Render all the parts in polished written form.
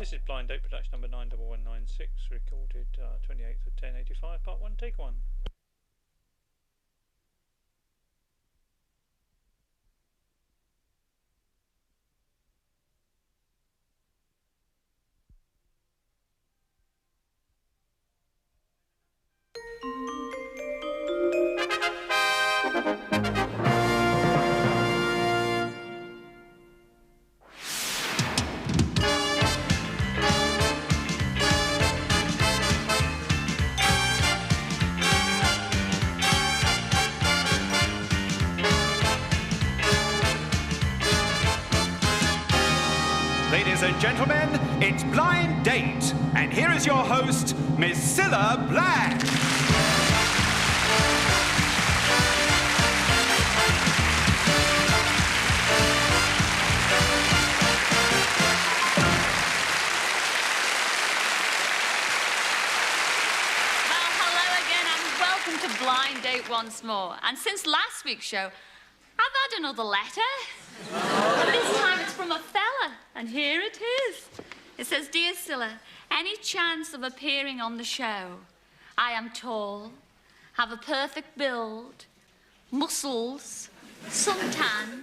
This is Blind Date production number 91196, recorded 28th of 1085, part 1, take 1. Ladies and gentlemen, it's Blind Date, and here is your host, Miss Cilla Black. Blind Date once more. And since last week's show, I've had another letter. But this time it's from a fella, and here it is. It says, Dear Cilla, any chance of appearing on the show? I am tall, have a perfect build, muscles, suntan,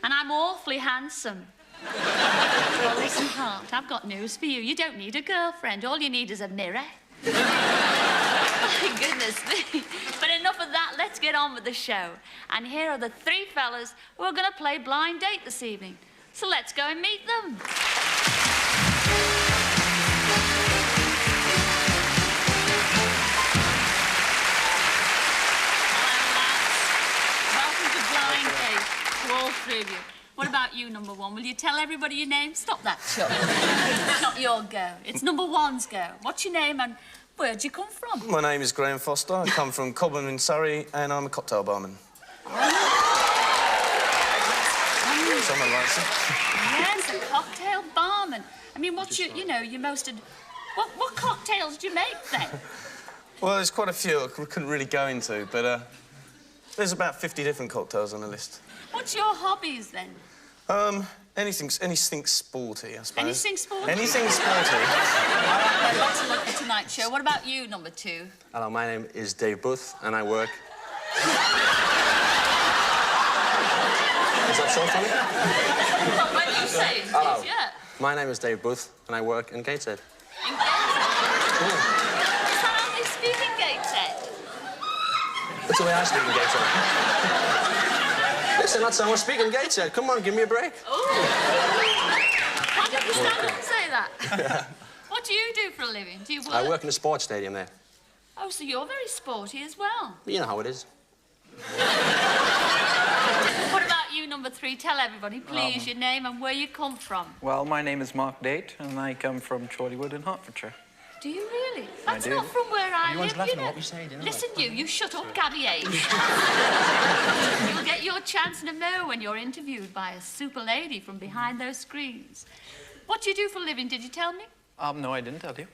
and I'm awfully handsome. Well, listen, heart, I've got news for you. You don't need a girlfriend. All you need is a mirror. My goodness me. But enough of that, let's get on with the show. And here are the three fellas who are going to play Blind Date this evening. So let's go and meet them. Hello, lads. Welcome to Blind Date, to all three of you. What about you, number one? Will you tell everybody your name? Stop that, Chuck. It's not your go. It's number one's go. What's your name and where'd you come from? My name is Graham Foster. I come from Cobham in Surrey, and I'm a cocktail barman. Someone likes it. Yes, a cocktail barman. I mean, what's your, your most... What cocktails do you make, then? Well, there's quite a few I couldn't really go into, but there's about 50 different cocktails on the list. What's your hobbies, then? Anything sporty, I suppose. Anything sporty? Anything sporty. All right, then, lots of luck for tonight's show. What about you, number two? Hello, my name is Dave Booth, and I work... Is that so funny? Well, when you say it, Hello. yeah. My name is Dave Booth, and I work in Gateshead. In Gateshead? Is that how they speak in Gateshead? That's the way I speak in Gateshead. Listen, that's how I speak in Gateshead. Come on, give me a break. Oh. Why don't you stand up and say that? Yeah. What do you do for a living? Do you work? I work in a sports stadium there. Oh, so you're very sporty as well. You know how it is. What about you, number three? Tell everybody, please, your name and where you come from. Well, my name is Mark Date, and I come from Chorleywood in Hertfordshire. Do you really? That's I do. not from where I Everyone's live, laughing at what we say, don't Listen, you shut up, Gabby H. You'll get your chance in a mo when you're interviewed by a super lady from behind those screens. What do you do for a living, did you tell me? No, I didn't tell you.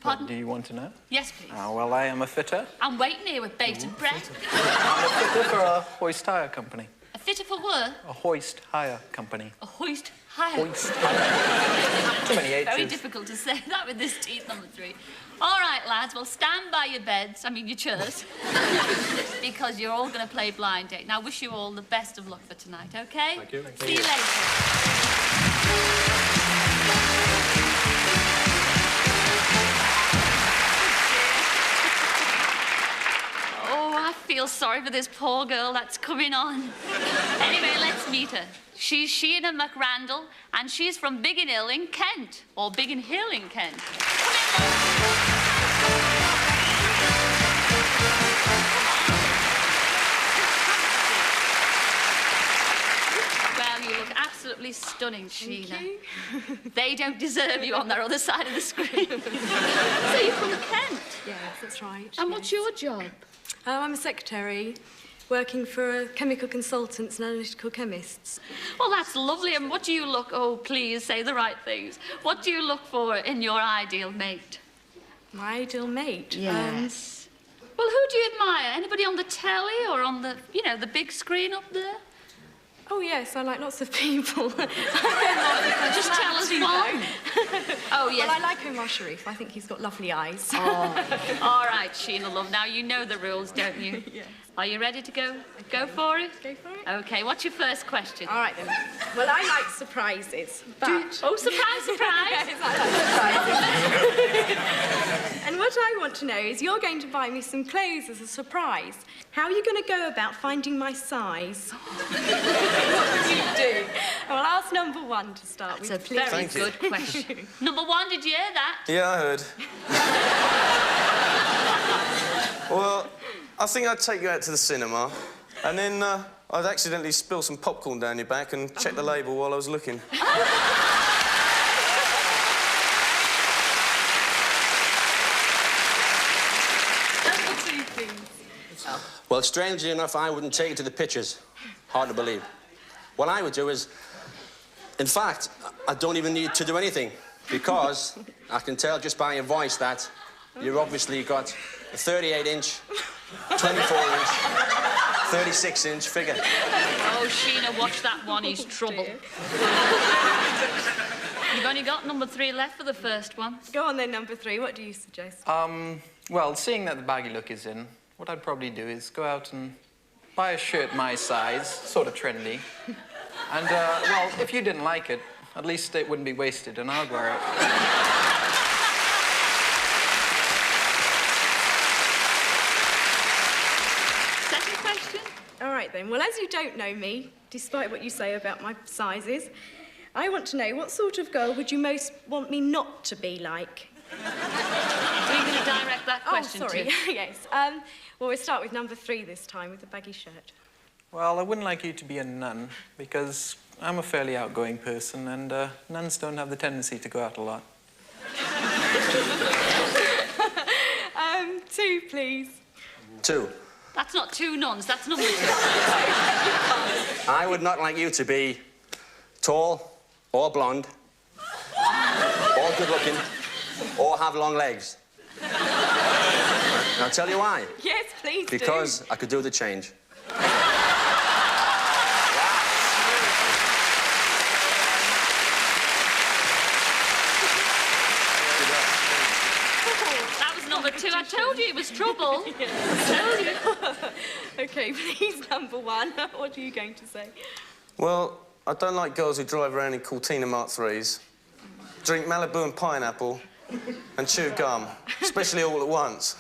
Pardon? But do you want to know? Yes, please. Well, I am a fitter. I'm waiting here with bated breath. I'm a fitter for a hoist hire company. A fitter for what? A hoist hire company. A hoist hire. Hoist hire. Too many H's. Very difficult to say that with this teeth, number three. All right, lads, well, stand by your beds, your chairs, because you're all going to play Blind Date. Now, I wish you all the best of luck for tonight, OK? Thank you. See you later. Oh, I feel sorry for this poor girl that's coming on. Anyway, let's meet her. She's Sheena McRandall, and she's from Biggin Hill in Kent, or Biggin Hill in Kent. Come in. Well, you look absolutely stunning, Sheena. Thank you. They don't deserve you on their other side of the screen. So you're from Kent? Yes, that's right. And what's your job? I'm a secretary, working for chemical consultants and analytical chemists. Well, that's lovely. And what do you look... Oh, please, say the right things. What do you look for in your ideal mate? My ideal mate? Yes. Well, who do you admire? Anybody on the telly or on the, the big screen up there? Oh, yes, I like lots of people. Just tell us one. Oh, yes. Well, I like Omar Sharif. I think he's got lovely eyes. Oh. All right, Sheena, love. Now, you know the rules, don't you? Yeah. Are you ready to go? Go for it? Go for it. OK, what's your first question? All right, then. Well, I like surprises, but... Oh, surprise, surprise! Yes, I like surprises. And what I want to know is you're going to buy me some clothes as a surprise. How are you going to go about finding my size? What would you do? Well, I'll ask number one to start with, That's a please. very good question. Number one, did you hear that? Yeah, I heard. Well, I think I'd take you out to the cinema, and then I'd accidentally spill some popcorn down your back and check the label while I was looking. Number two, please. Well, strangely enough, I wouldn't take you to the pictures. Hard to believe. What I would do is, in fact, I don't even need to do anything, because I can tell just by your voice that you've obviously got a 38-inch, 24-inch, 36-inch figure. Oh, Sheena, watch that one. He's trouble. You've only got number three left for the first one. Go on then, number three. What do you suggest? Well, seeing that the baggy look is in, what I'd probably do is go out and buy a shirt my size, sort of trendy. And, well, if you didn't like it, at least it wouldn't be wasted and I'd wear it. Second question? All right, then. Well, as you don't know me, despite what you say about my sizes, I want to know what sort of girl would you most want me not to be like? Who are you going to direct that question oh, sorry. to? Yes. Well, we'll start with number three this time, with the baggy shirt. Well, I wouldn't like you to be a nun, because I'm a fairly outgoing person, and nuns don't have the tendency to go out a lot. Two, please. Two. That's not two nuns, that's number two. I would not like you to be tall or blonde or good-looking or have long legs. And I'll tell you why. Yes, please Because I could do the change. That was number two. I told you it was trouble. I told you. OK, please, number one. What are you going to say? Well, I don't like girls who drive around in Cortina Mark IIIs, drink Malibu and pineapple, and chew gum, especially all at once.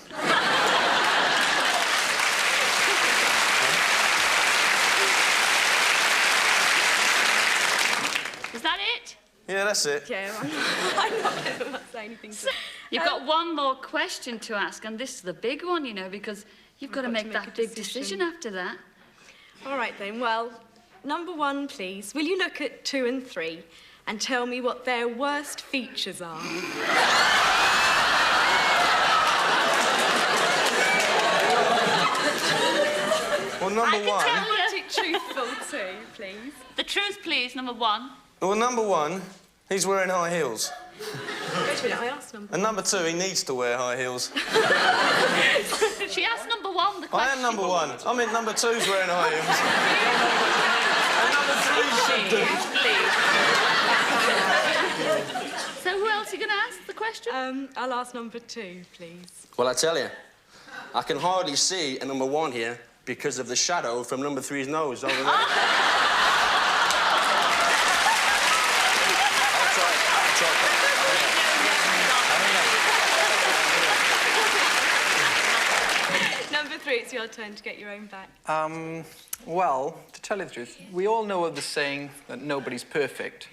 Is that it? Yeah, that's it. Yeah, I'm not going to say anything to... You've got one more question to ask, and this is the big one, you know, because you've got to make that big decision after that. All right, then. Well, number one, please. Will you look at 2 and 3 and tell me what their worst features are? Well, number one... I want it truthful too, please. The truth, please, number one. Well, number one, he's wearing high heels. Wait a minute, I asked number And number two, he needs to wear high heels. She asked number one the I question. am number one. I meant number two's wearing high heels. And number three should do. So who else are you going to ask the question? I'll ask number 2, please. Well, I tell you, I can hardly see a number one here because of the shadow from number 3's nose over there. Number 3, it's your turn to get your own back. Well, to tell you the truth, we all know of the saying that nobody's perfect.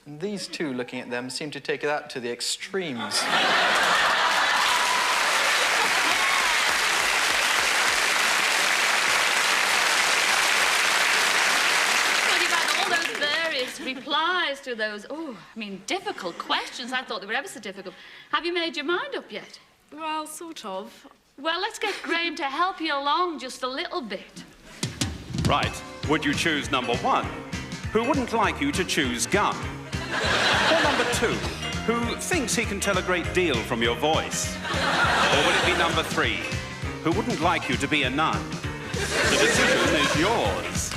And these two, looking at them, seem to take that to the extremes. Well, you've had all those various replies to those, difficult questions. I thought they were ever so difficult. Have you made your mind up yet? Well, sort of. Well, let's get Graham to help you along just a little bit. Right. Would you choose number one, who wouldn't like you to choose gum? Or number two, who thinks he can tell a great deal from your voice? Or would it be number 3, who wouldn't like you to be a nun? The decision is yours.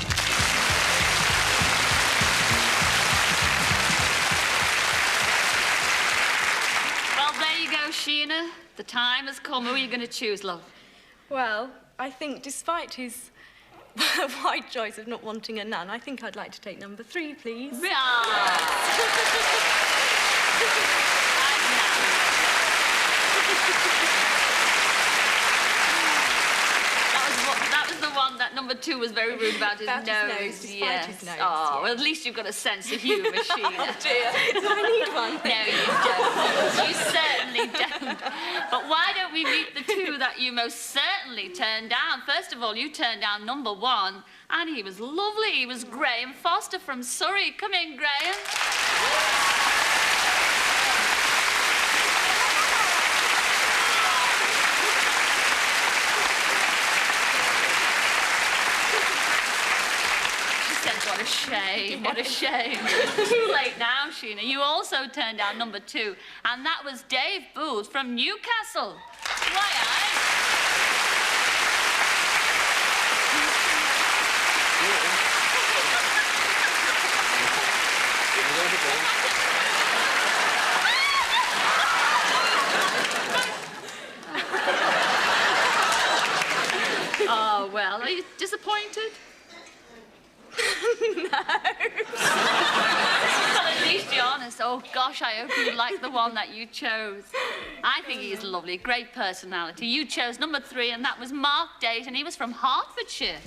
Sheena, the time has come. Who are you going to choose, love? Well, I think despite his wide choice of not wanting a nun, I think I'd like to take number 3, please. That was the one that number 2 was very rude about his nose. Despite his nose, Oh, yes. well, at least you've got a sense of humour, Sheena. Oh, dear. Do I need one? No, you don't. You certainly don't. But why don't we meet the 2 that you most certainly turned down? First of all, you turned down number 1, and he was lovely. He was Graham Foster from Surrey. Come in, Graham. What a shame, what a shame. Too late now, Sheena. You also turned down number 2, and that was Dave Booth from Newcastle. Why, Oh, well, are you disappointed? No. Well, at least you're honest. Oh, gosh, I hope you like the one that you chose. I think he's lovely, great personality. You chose number 3, and that was Mark Date, and he was from Hertfordshire.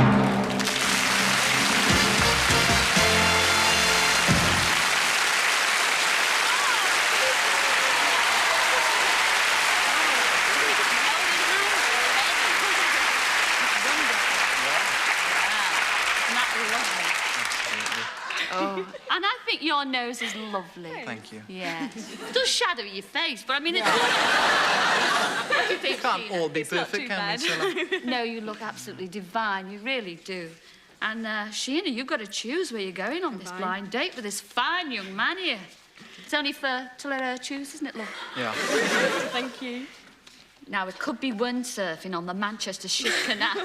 Oh, and I think your nose is lovely. Thank you. Yes. It does shadow your face, but I mean, it's... What do you think, Can't Sheena? all be It's not perfect, too can we, Cilla? No, you look absolutely divine. You really do. And, Sheena, you've got to choose where you're going on this blind date with this fine young man here. It's only to let her choose, isn't it, love? Yeah. Thank you. Now, it could be windsurfing on the Manchester Ship Canal.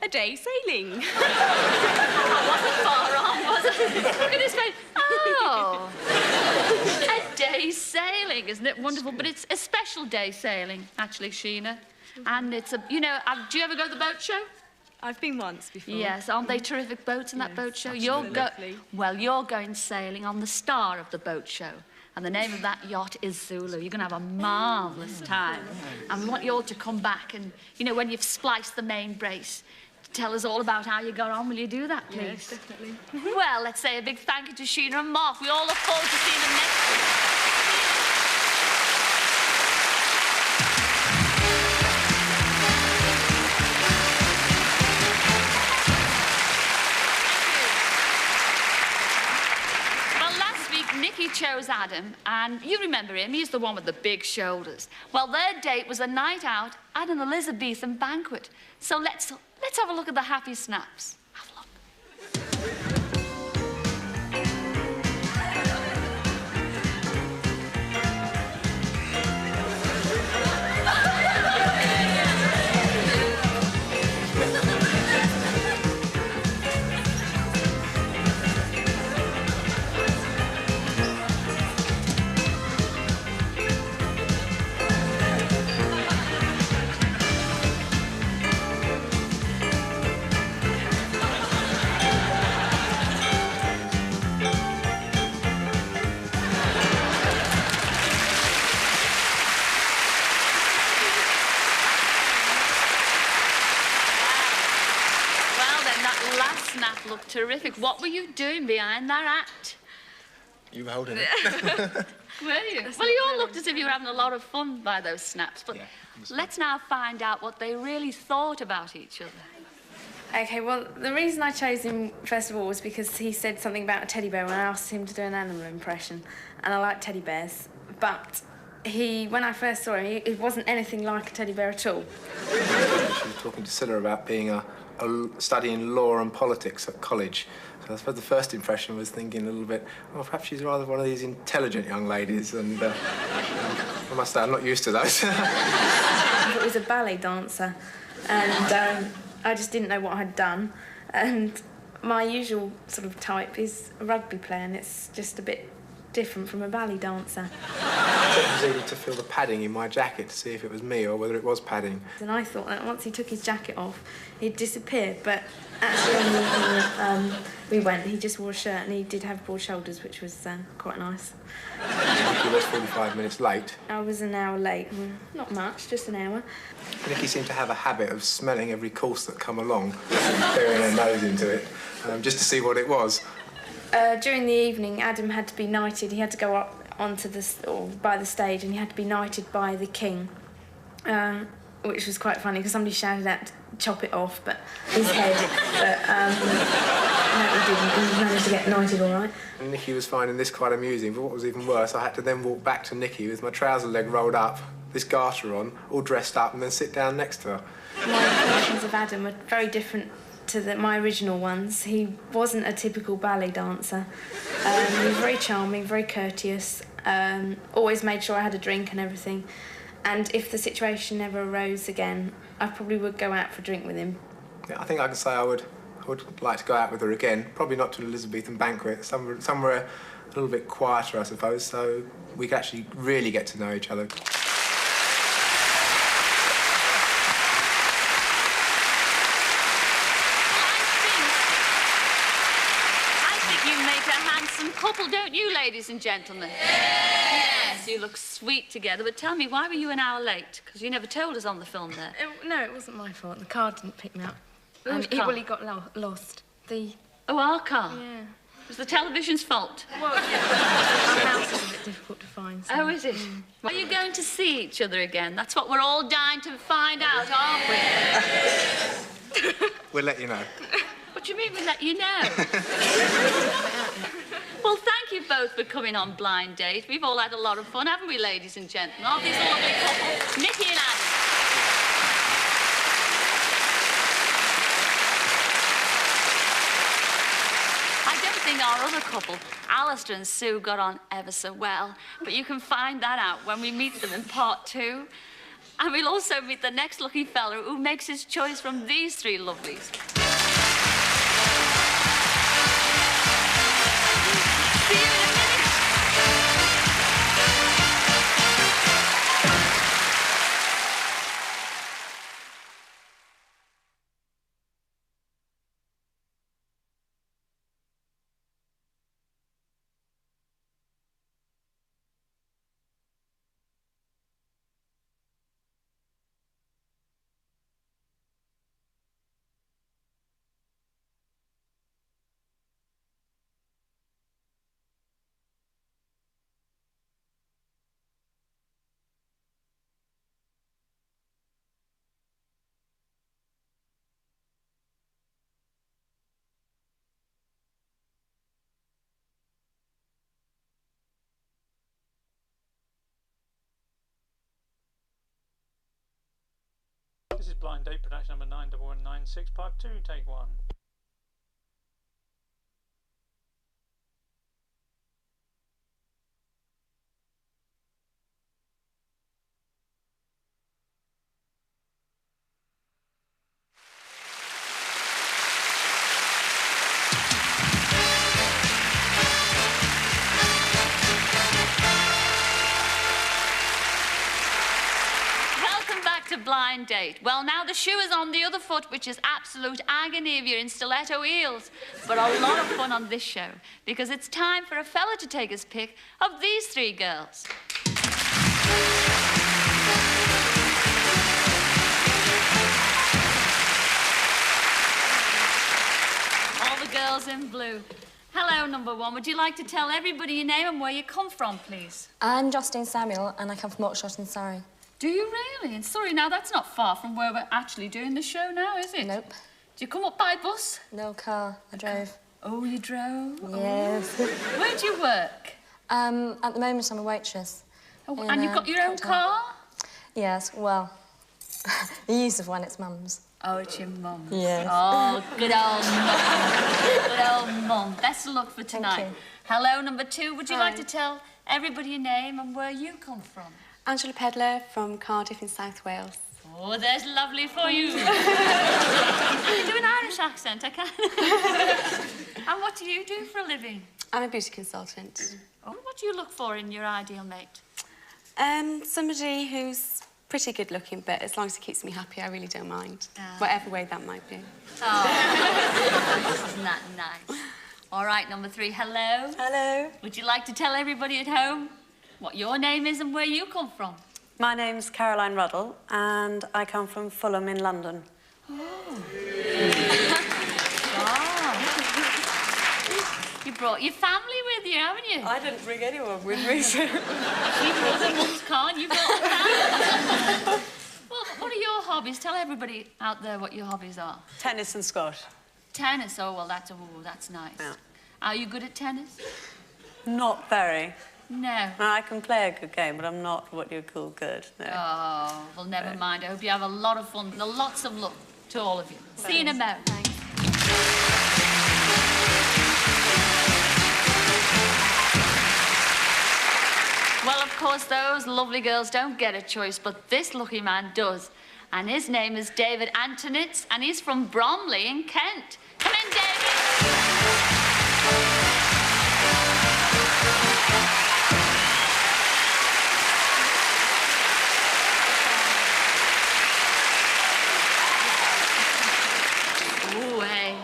A day sailing. That wasn't far off, was it? Look at his face. Oh. A day sailing, isn't it wonderful? But it's a special day sailing, actually, Sheena. And it's a, you know, do you ever go to the boat show? I've been once before. Yes, aren't they terrific boats in that boat show? Absolutely. You're going sailing on the star of the boat show. And the name of that yacht is Zulu. You're going to have a marvellous time. And we want you all to come back and, you know, when you've spliced the main brace, tell us all about how you got on. Will you do that, please? Yes, definitely. Well, let's say a big thank you to Sheena and Mark. We all look forward to seeing them next week. Well, last week, Nikki chose Adam, and you remember him. He's the one with the big shoulders. Well, their date was a night out at an Elizabethan banquet. So let's have a look at the happy snaps. Have a look. Looked terrific. What were you doing behind that act? You were holding it. Were you? Well, you all looked as if you were having a lot of fun by those snaps, but Yeah, let's now find out what they really thought about each other. Okay, well, the reason I chose him, first of all, was because he said something about a teddy bear when I asked him to do an animal impression, and I like teddy bears, but when I first saw him, he wasn't anything like a teddy bear at all. She was talking to Cilla about being studying law and politics at college. So I suppose the first impression was thinking a little bit, oh, perhaps she's rather one of these intelligent young ladies, and I must say, I'm not used to those. I thought he was a ballet dancer, and I just didn't know what I'd done. And my usual sort of type is a rugby player, and it's just a bit different from a ballet dancer. I proceeded to feel the padding in my jacket to see if it was me or whether it was padding. And I thought that once he took his jacket off, he'd disappear, but actually on the evening that we went, he just wore a shirt and he did have broad shoulders, which was quite nice. He was 45 minutes late. I was an hour late. Not much, just an hour. Nicky seemed to have a habit of smelling every course that come along, peering her nose into it, just to see what it was. During the evening, Adam had to be knighted. He had to go up onto by the stage, and he had to be knighted by the king, which was quite funny because somebody shouted out to chop it off, but his head. But no, he didn't. He managed to get knighted all right. And Nicky was finding this quite amusing, but what was even worse, I had to then walk back to Nicky with my trouser leg rolled up, this garter on, all dressed up, and then sit down next to her. My impressions of Adam were very different to my original ones. He wasn't a typical ballet dancer. He was very charming, very courteous, always made sure I had a drink and everything. And if the situation ever arose again, I probably would go out for a drink with him. Yeah, I think I could say I would like to go out with her again, probably not to an Elizabethan banquet, somewhere a little bit quieter, I suppose, so we could actually really get to know each other. Couple, don't you, ladies and gentlemen? Yes, you look sweet together, but tell me, why were you an hour late? Because you never told us on the film there. No, it wasn't my fault. The car didn't pick me up. Whose car? Well, he got lost. Oh, our car? Yeah. It was the television's fault? Well, yeah. Our house is a bit difficult to find. So. Oh, is it? Are you going to see each other again? That's what we're all dying to find out, aren't we? We'll let you know. What do you mean we'll let you know? Well, thank you both for coming on Blind Date. We've all had a lot of fun, haven't we, ladies and gentlemen? All these lovely couple, Nicky and Adam. I don't think our other couple, Alistair and Sue, got on ever so well, but you can find that out when we meet them in part 2. And we'll also meet the next lucky fella who makes his choice from these 3 lovelies. See you in a minute. This is Blind Date production number 91196, part 2, take 1. Blind Date. Well, now the shoe is on the other foot, which is absolute agony if you're in stiletto heels. But a lot of fun on this show, because it's time for a fella to take his pick of these 3 girls. All the girls in blue. Hello, number 1. Would you like to tell everybody your name and where you come from, please? I'm Justine Samuel, and I come from Oxford in Surrey. Do you really? In Surrey? Now, that's not far from where we're actually doing the show now, is it? Nope. Do you come up by bus? No car. I drove. Oh, you drove? Yes. Oh. Where do you work? At the moment, I'm a waitress. Oh, and you've got your own car? Yes, well, the use of one, it's Mum's. Oh, it's your mum. Yes. Oh, good old mum. Good old mum. Best of luck for tonight. Thank you. Hello, number 2. Would you Hi. like to tell everybody your name and where you come from? Angela Pedler from Cardiff in South Wales. Oh, there's lovely for you. You do an Irish accent, I can. And what do you do for a living? I'm a beauty consultant. Oh, what do you look for in your ideal mate? Somebody who's pretty good looking, but as long as it keeps me happy, I really don't mind. Whatever way that might be. Oh, isn't that nice? All right, number 3, hello. Hello. Would you like to tell everybody at home what your name is and where you come from? My name's Caroline Ruddle, and I come from Fulham in London. Oh. You brought your family with you, haven't you? I didn't bring anyone with me, so... You brought the mum's car and you brought the family. Well, what are your hobbies? Tell everybody out there what your hobbies are. Tennis and squash. Tennis, oh, well, that's nice. Yeah. Are you good at tennis? Not very. No. I can play a good game, but I'm not what you call good, no. Oh, well, never mind. I hope you have a lot of fun. Lots of luck to all of you. Thanks. See you in a moment. Thanks. Well, of course, those lovely girls don't get a choice, but this lucky man does. And his name is David Antonitz, and he's from Bromley in Kent. Come in, David. Ooh, hey.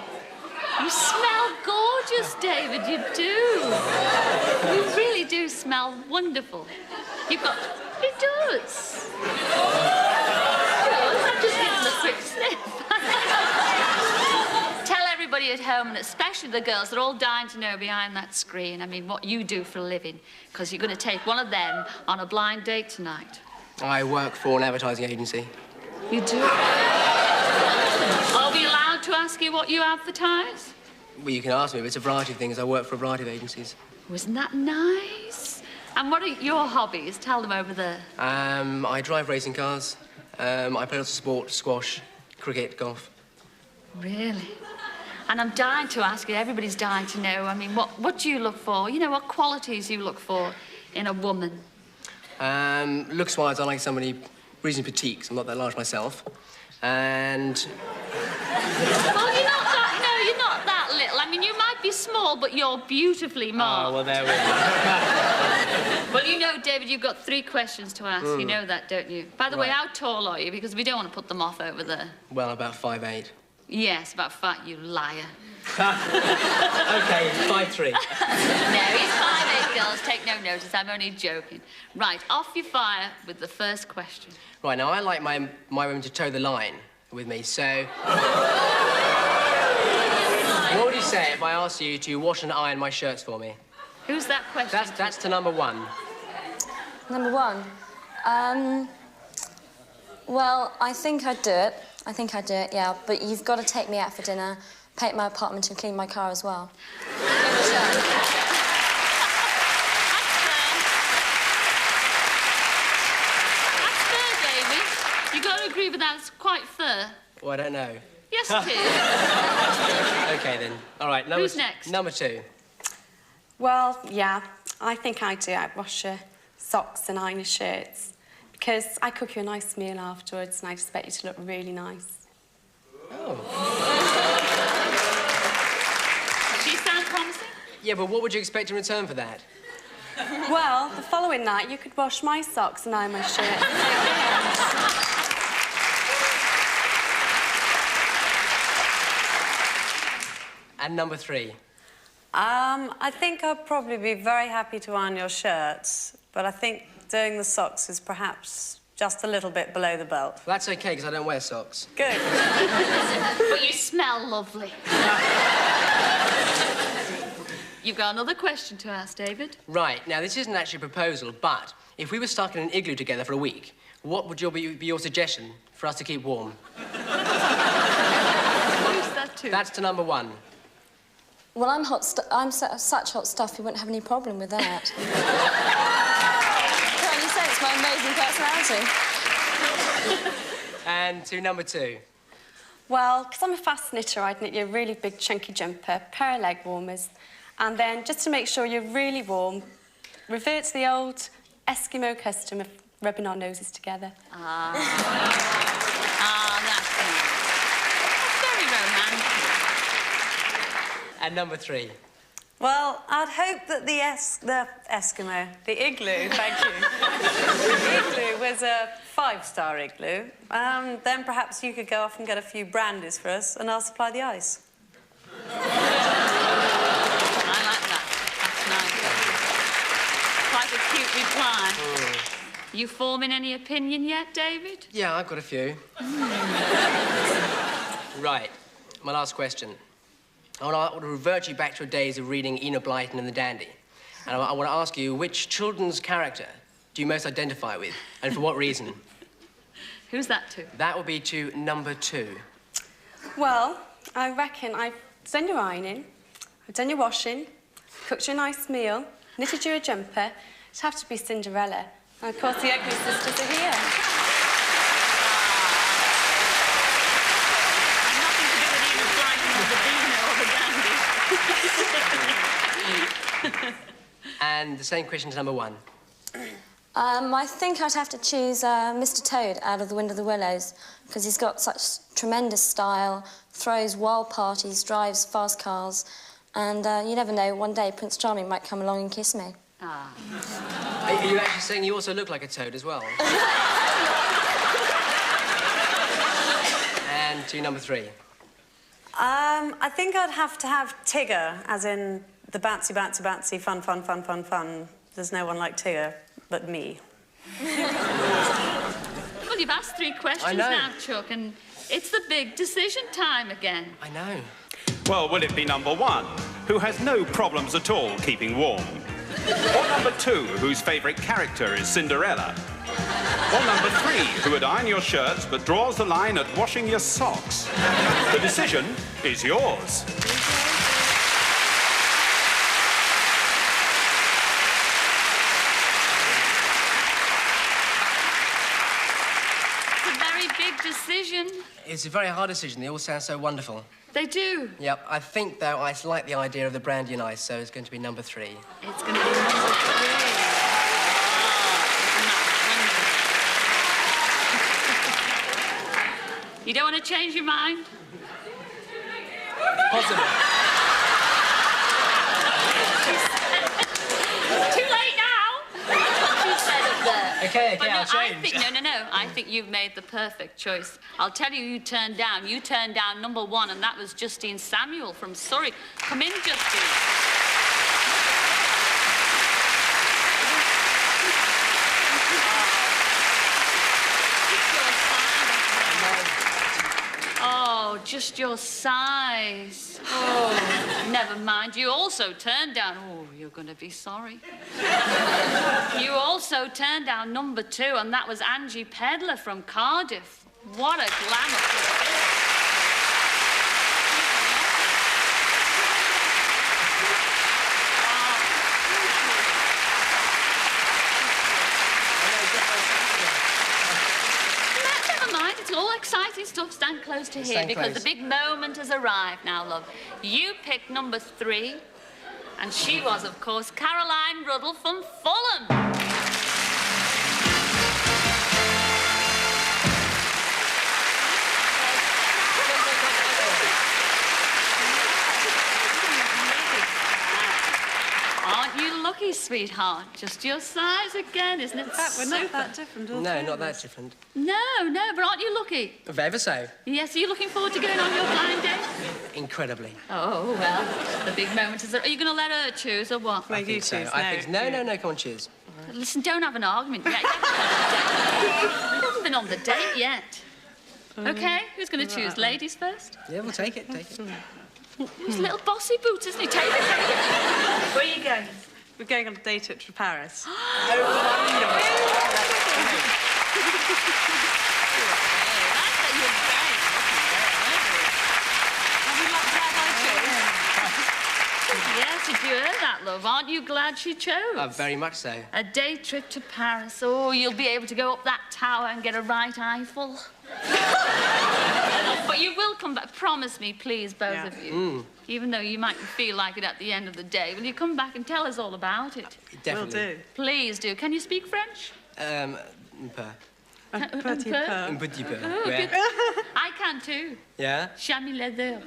You smell gorgeous, David, you do. You really do smell wonderful. You've got... It does. I'm just giving a quick sniff. Tell everybody at home, and especially the girls, they're all dying to know behind that screen, I mean, what you do for a living, because you're going to take one of them on a blind date tonight. I work for an advertising agency. You do? Are we allowed to ask you what you advertise? Well, you can ask me, but it's a variety of things. I work for a variety of agencies. Wasn't that nice? And what are your hobbies? Tell them over there. I drive racing cars. I play lots of sport, squash, cricket, golf. Really? And I'm dying to ask you, everybody's dying to know, I mean, what do you look for? You know, what qualities you look for in a woman? Looks-wise, I like somebody reasonably petite, 'cause I'm not that large myself. And... Well, you're not that little. I mean, you might be small, but you're beautifully marked. Oh, well, there we go. Well, you know, David, you've got 3 questions to ask. You know that, don't you? By the way, how tall are you? Because we don't want to put them off over there. Well, about 5'8". Yes, about 5, you liar. OK, 5'3". No, he's 5'8", girls. Take no notice. I'm only joking. Right, off you fire with the first question. Right, now, I like my women to toe the line with me, so... What would you say if I asked you to wash and iron my shirts for me? Who's that question? That's to number 1. Number 1? Well, I think I'd do it. Yeah. But you've got to take me out for dinner, paint my apartment and clean my car as well. That's fair, David. You've got to agree with that. It's quite fair. Well, I don't know. Yes, it is. OK, then. All right, Who's next? Number 2. Well, yeah, I think I do. I'd wash your socks and iron your shirts. Because I cook you a nice meal afterwards and I expect you to look really nice. Oh. Does she sound promising? Yeah, but what would you expect in return for that? Well, the following night you could wash my socks and iron my shirt. And number 3. I think I'd probably be very happy to iron your shirts, but I think doing the socks is perhaps just a little bit below the belt. Well, that's OK, because I don't wear socks. Good. But you smell lovely. You've got another question to ask, David. Right. Now, this isn't actually a proposal, but if we were stuck in an igloo together for a week, what would be your suggestion for us to keep warm? Who's that to? That's to number 1. Well, I'm such hot stuff, you wouldn't have any problem with that. Can't you sense my amazing personality? And to number 2. Well, because I'm a fast knitter, I'd knit you a really big chunky jumper, pair of leg warmers, and then, just to make sure you're really warm, revert to the old Eskimo custom of rubbing our noses together. That's nice. That's very romantic. And number 3. Well, I'd hope that the Eskimo, the igloo, thank you. The igloo was a 5-star igloo. Then perhaps you could go off and get a few brandies for us, and I'll supply the ice. I like that. That's nice. Quite a cute reply. You forming any opinion yet, David? Yeah, I've got a few. Right. My last question. I want to revert you back to your days of reading Enid Blyton and the Dandy. And I want to ask you, which children's character do you most identify with, and for what reason? Who's that to? That would be to number 2. Well, I reckon I've done your ironing, I've done your washing, cooked you a nice meal, knitted you a jumper. It'd have to be Cinderella. And of course, the Ugly Sisters are here. Nothing to do with Enid Blyton or the Beano or the Dandy. And the same question to number 1. I think I'd have to choose Mr. Toad out of The Wind of the Willows, because he's got such tremendous style, throws wild parties, drives fast cars, and you never know, one day Prince Charming might come along and kiss me. Ah. Are you actually saying you also look like a toad as well? And to number 3. I think I'd have to have Tigger, as in the bouncy, bouncy, bouncy, fun, fun, fun, fun, fun. There's no one like Tigger but me. Well, you've asked 3 questions now, Chuck, and it's the big decision time again. I know. Well, will it be number 1, who has no problems at all keeping warm? Or number 2, whose favourite character is Cinderella? Or number 3, who would iron your shirts but draws the line at washing your socks? The decision is yours. It's a very big decision. It's a very hard decision. They all sound so wonderful. They do. Yep, I think, though, I like the idea of the brandy and ice, so it's going to be number 3. It's going to be number 3. You don't want to change your mind? Possibly. Too late now. She said it there. Okay, But no, I'll change. I think you've made the perfect choice. I'll tell you, you turned down number 1, and that was Justine Samuel from Surrey. Come in, Justine. Oh, just your size. Oh, never mind. You also turned down... Oh, you're going to be sorry. You also turned down number 2, and that was Angie Pedler from Cardiff. What a glamour. Never mind, it's all exciting stuff. Stand close to here, Stand because close. the big moment has arrived now, love. You picked number 3, and she was, of course, Caroline Ruddle from Fulham. Aren't you lucky, sweetheart? Just your size again, isn't it? We're not that different, No, not that different. No, but aren't you lucky? Ever so. Yes, are you looking forward to going on your blind date? Incredibly. Oh, well, the big moment is... Are you going to let her choose, or what? I think so. I think no, come on, choose. Listen, don't have an argument yet. You haven't been on the date yet. OK, who's going to choose? Ladies first? Yeah, we'll take it, take it. He's a little bossy boots, isn't he? Take it. Where are you going? We're going on a day trip to Paris. Yes, did you hear that, love? Aren't you glad she chose? Very much so. A day trip to Paris. Oh, you'll be able to go up that tower and get a right eyeful. But you will come back. Promise me, please, both of you. Even though you might feel like it at the end of the day, will you come back and tell us all about it? Definitely. Will do. Please do. Can you speak French? Un Petit peu. Un petit peu. Oh, Yeah. good. I can too. Yeah? Chami les deux.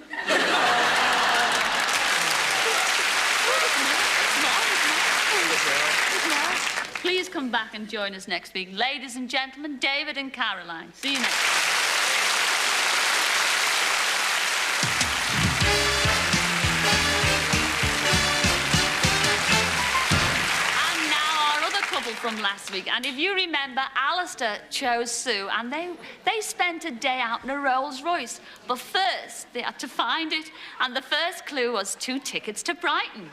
please come back and join us next week. Ladies and gentlemen, David and Caroline. See you next week. From last week, and if you remember, Alistair chose Sue, and they spent a day out in a Rolls Royce, but first they had to find it, and the first clue was 2 tickets to Brighton.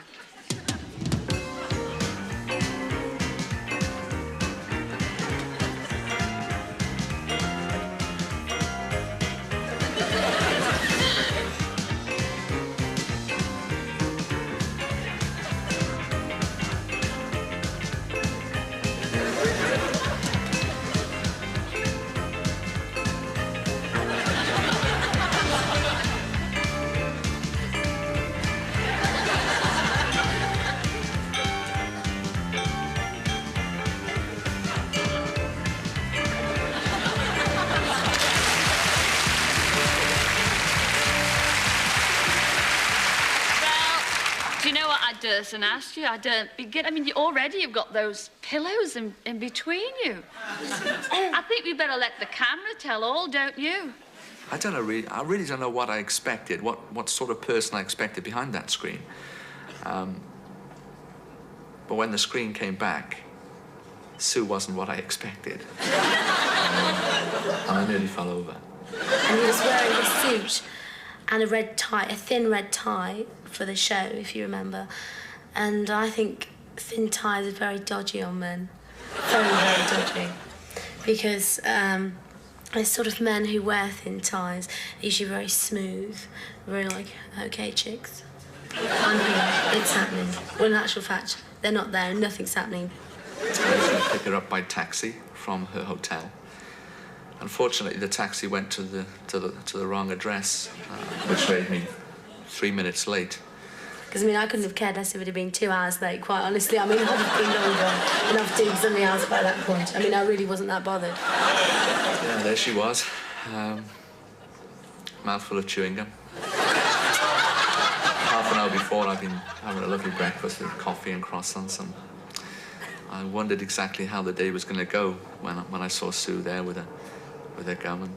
And asked you, I don't begin. I mean, you've got those pillows in between you. I think we better let the camera tell all, don't you? I don't know, really. I really don't know what I expected, what sort of person I expected behind that screen. But when the screen came back, Sue wasn't what I expected. And I nearly fell over. And he was wearing a suit and a red tie, a thin red tie for the show, if you remember. And I think thin ties are very dodgy on men. Very, very dodgy. Because there's sort of men who wear thin ties, usually very smooth, very like, okay, chicks. I'm here, it's happening. Well, in actual fact, they're not there, nothing's happening. I was going to pick her up by taxi from her hotel. Unfortunately, the taxi went to the wrong address, which made me 3 minutes late. Because, I mean, I couldn't have cared less if it had been 2 hours late, quite honestly. I mean, I'd have been longer enough doing something else by that point. I mean, I really wasn't that bothered. Yeah, there she was. Mouthful of chewing gum. Half an hour before, I'd been having a lovely breakfast with coffee and croissants, and I wondered exactly how the day was going to go when I saw Sue there with her gum. And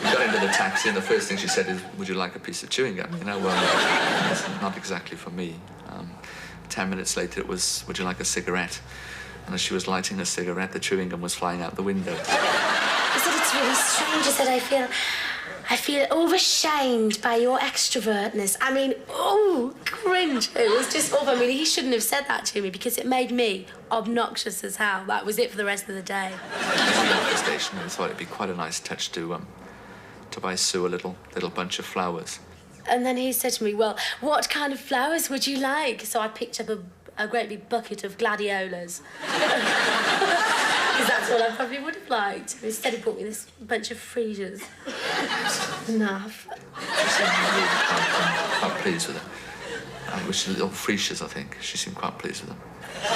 we got into the taxi, and the first thing she said is, "Would you like a piece of chewing gum?" You know, well, it's not exactly for me. 10 minutes later, it was, "Would you like a cigarette?" And as she was lighting a cigarette, the chewing gum was flying out the window. I said, it's really strange. I said, I feel overshamed by your extrovertness. I mean, oh, cringe. It was just awful. I mean, he shouldn't have said that to me because it made me obnoxious as hell. That was it for the rest of the day. As we left the station, I thought it'd be quite a nice touch to buy Sue a little bunch of flowers. And then he said to me, well, what kind of flowers would you like? So I picked up a great big bucket of gladiolas. Because that's what I probably would have liked. Instead, he bought me this bunch of freesias. Enough. She seemed really quite pleased with them. Which little freesias, I think. She seemed quite pleased with them. He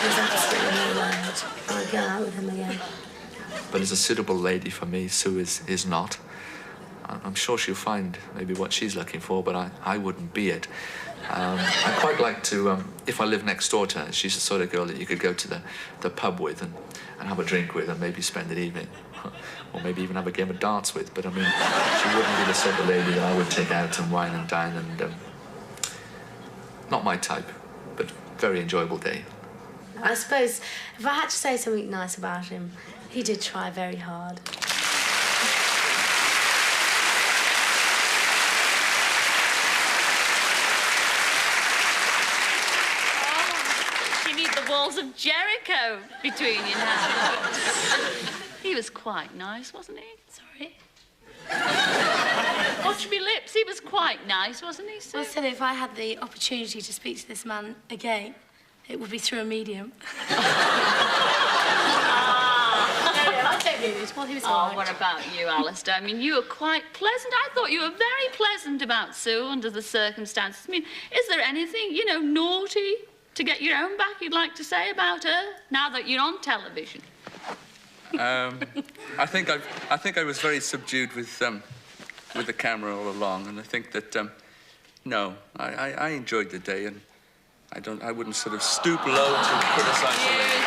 was absolutely wild. I'll go out with him again. But as a suitable lady for me, Sue is not. I'm sure she'll find maybe what she's looking for, but I wouldn't be it. I'd quite like to, if I lived next door to her, she's the sort of girl that you could go to the pub with and have a drink with and maybe spend an evening. Or maybe even have a game of darts with. But, I mean, she wouldn't be the sort of lady that I would take out and wine and dine and... not my type, but very enjoyable day. I suppose if I had to say something nice about him, he did try very hard. Walls of Jericho between you now. He was quite nice, wasn't he? Sorry? Watch me lips. He was quite nice, wasn't he, Sue? Well, I said if I had the opportunity to speak to this man again, it would be through a medium. I don't mean it. Well, he was all right. What about you, Alistair? I mean, you were quite pleasant. I thought you were very pleasant about Sue under the circumstances. I mean, is there anything, you know, naughty to get your own back you'd like to say about her now that you're on television? I think I was very subdued with the camera all along, and I think that no, I enjoyed the day, and I wouldn't sort of stoop low to criticise the lady.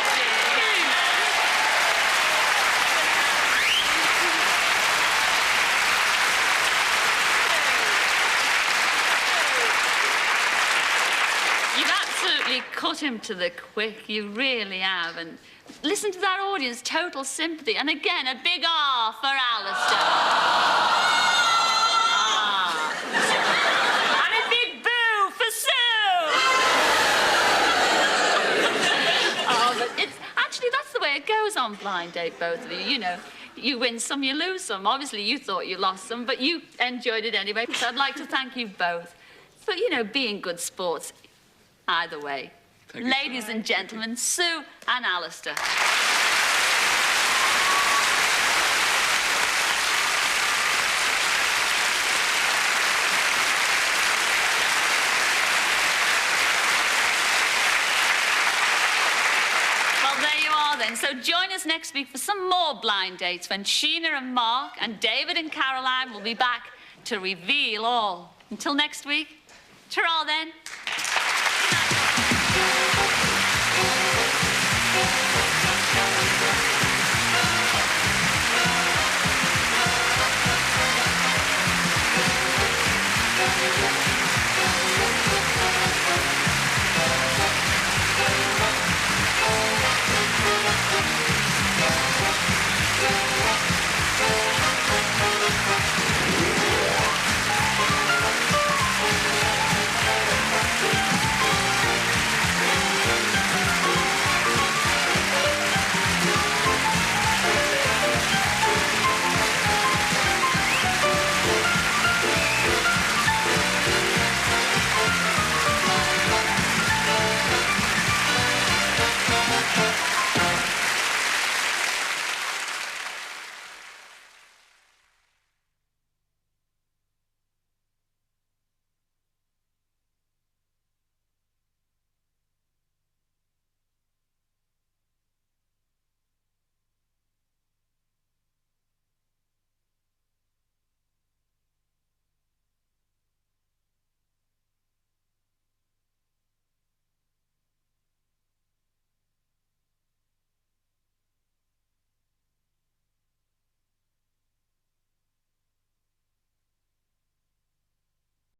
You've absolutely cut him to the quick. You really have. And listen to that audience, total sympathy. And again, a big R for Alistair. And a big boo for Sue. But it's actually, that's the way it goes on Blind Date, both of you. You know, you win some, you lose some. Obviously, you thought you lost some, but you enjoyed it anyway. So I'd like to thank you both for, you know, being good sports. Either way. Ladies and gentlemen, Sue and Alistair. Well, there you are then. So join us next week for some more blind dates when Sheena and Mark and David and Caroline will be back to reveal all. Until next week, ta-ra then. Thank you.